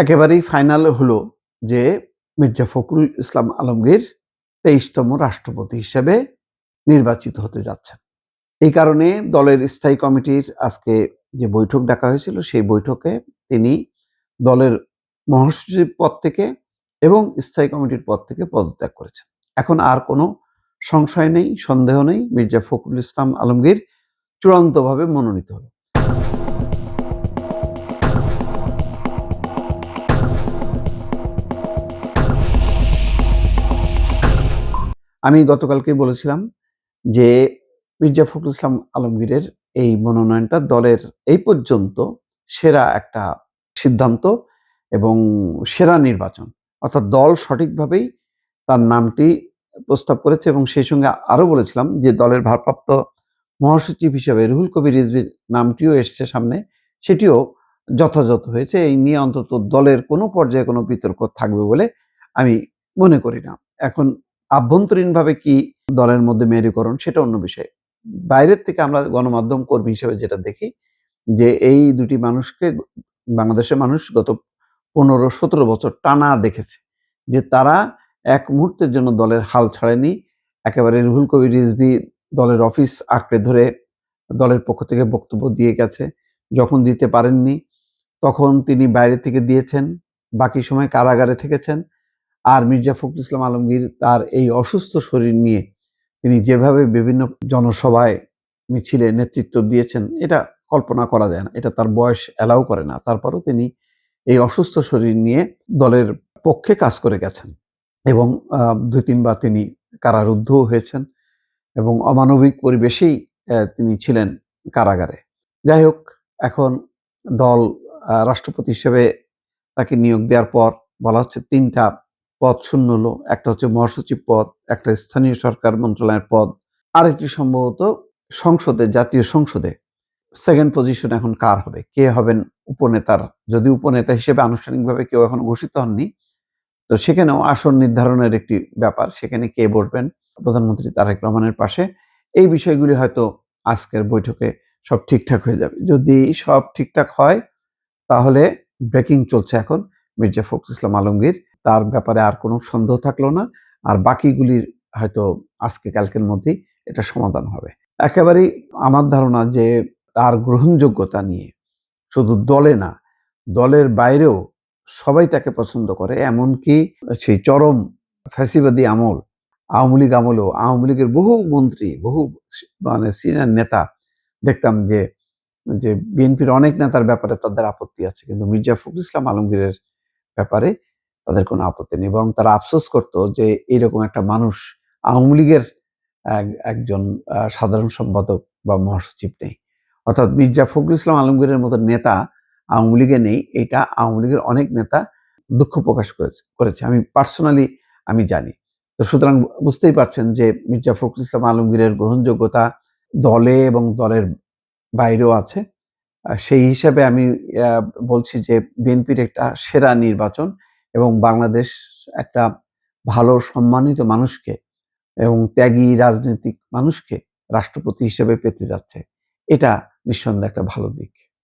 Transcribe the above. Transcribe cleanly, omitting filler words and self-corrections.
একেবারেই ফাইনাল হলো যে মির্জা ফখরুল ইসলাম আলমগীর ২৩তম রাষ্ট্রপতি হিসেবে নির্বাচিত হতে যাচ্ছেন। এই কারণে দলের স্থায়ী কমিটির আজকে যে বৈঠক ডাকা হয়েছিল সেই বৈঠকে তিনি দলের মহাসচিব পদ থেকে এবং স্থায়ী কমিটির পদ থেকে পদত্যাগ করেছেন। এখন আর কোনো সংশয় নেই, সন্দেহ নেই, মির্জা ফখরুল ইসলাম আলমগীর চূড়ান্তভাবে মনোনীত হল। আমি গতকালকে বলেছিলাম যে মির্জা ফখরুল ইসলাম আলমগীরের এই মনোনয়নটা দলের এই পর্যন্ত সেরা একটা সিদ্ধান্ত এবং সেরা নির্বাচন। অর্থাৎ দল সঠিকভাবেই তার নামটি প্রস্তাব করেছে এবং সেই সঙ্গে আরও বলেছিলাম যে দলের ভারপ্রাপ্ত মহাসচিব হিসেবে রুহুল কবির রিজভীর নামটিও এসছে সামনে, সেটিও যথাযথ হয়েছে। এই নিয়ে অন্তত দলের কোনো পর্যায়ে কোনো বিতর্ক থাকবে বলে আমি মনে করি না। এখন আভ্যন্তরীণভাবে কি দলের মধ্যে মেরুকরণ সেটা অন্য বিষয়। বাইরের থেকে আমরা গণমাধ্যম কর্মী হিসেবে যেটা দেখি যে এই দুটি মানুষকে বাংলাদেশের মানুষ গত ১৫-১৭ বছর টানা দেখেছে যে তারা এক মুহূর্তের জন্য দলের হাল ছাড়েনি। একেবারে রুহুল কবির রিজভী দলের অফিস আঁকড়ে ধরে দলের পক্ষ থেকে বক্তব্য দিয়ে গেছে। যখন দিতে পারেননি তখন তিনি বাইরে থেকে দিয়েছেন, বাকি সময় কারাগারে থেকেছেন। আর মির্জা ফখরুল ইসলাম আলমগীর তার এই অসুস্থ শরীর নিয়ে তিনি যেভাবে বিভিন্ন জনসভায় মিছিলে নেতৃত্ব দিয়েছেন এটা কল্পনা করা যায় না। এটা তার বয়স অ্যালাউ করে না। তারপরও তিনি এই অসুস্থ শরীর নিয়ে দলের পক্ষে কাজ করে গেছেন এবং ২-৩ বার তিনি কারারুদ্ধও হয়েছেন এবং অমানবিক পরিবেশেই তিনি ছিলেন কারাগারে। যাই হোক, এখন দল রাষ্ট্রপতি হিসেবে তাকে নিয়োগ দেওয়ার পর বলা হচ্ছে ৩টা পদ শূন্য হলো। একটা হচ্ছে মহাসচিব পদ, একটা স্থানীয় সরকার মন্ত্রণালয়ের পদ, আরেকটি সম্ভবত সংসদে, জাতীয় সংসদে। সেকেন্ড পজিশন এখন কার হবে? কে হবেন উপনেতার? যদি উপনেতা হিসেবে আনুষ্ঠানিকভাবে কেউ এখনো ঘোষিত হননি, তো সেখানেও আসন নির্ধারণের একটি ব্যাপার। সেখানে কে বসবেন প্রধানমন্ত্রী তারেক রহমানের পাশে? এই বিষয়গুলি হয়তো আজকের বৈঠকে সব ঠিকঠাক হয়ে যাবে। যদি সব ঠিকঠাক হয় তাহলে ব্রেকিং চলছে এখন মির্জা ফখরুল ইসলাম আলমগীর। তার ব্যাপারে আর কোনো সন্দেহ থাকলো না। আর বাকিগুলির হয়তো আজকে কালকের মধ্যেই এটা সমাধান হবে। একেবারেই আমার ধারণা যে তার গ্রহণযোগ্যতা নিয়ে শুধু দলে না, দলের বাইরেও সবাই তাকে পছন্দ করে। এমনকি সেই চরম ফ্যাসিবাদী আমল, আওয়ামী লীগ আমলেও আওয়ামী লীগের বহু মন্ত্রী, বহু মানে সিনিয়র নেতা দেখতাম যে বিএনপির অনেক নেতার ব্যাপারে তাদের আপত্তি আছে, কিন্তু মির্জা ফখরুল ইসলাম আলমগীরের ব্যাপারে তাদের কোনো আপত্তি নেই। বরং তারা আফসোস করত যে এইরকম একটা মানুষ আওয়ামী লীগের একজন সাধারণ সম্পাদক বা মহাসচিব নেই। অর্থাৎ মির্জা ফখরুল ইসলাম আলমগীরের মতো নেতা আওয়ামী লীগে নেই, এটা আওয়ামী লীগের অনেক নেতা দুঃখ প্রকাশ করেছে। আমি পার্সোনালি আমি জানি। তো সুতরাং বুঝতেই পারছেন যে মির্জা ফখরুল ইসলাম আলমগীরের গ্রহণযোগ্যতা দলে এবং দলের বাইরেও আছে। সেই হিসাবে আমি বলছি যে বিএনপির একটা সেরা নির্বাচন এবং বাংলাদেশ একটা ভালো সম্মানিত মানুষকে এবং ত্যাগী রাজনৈতিক মানুষকে রাষ্ট্রপতি হিসেবে পেতে যাচ্ছে। এটা নিঃসন্দেহে একটা ভালো দিক।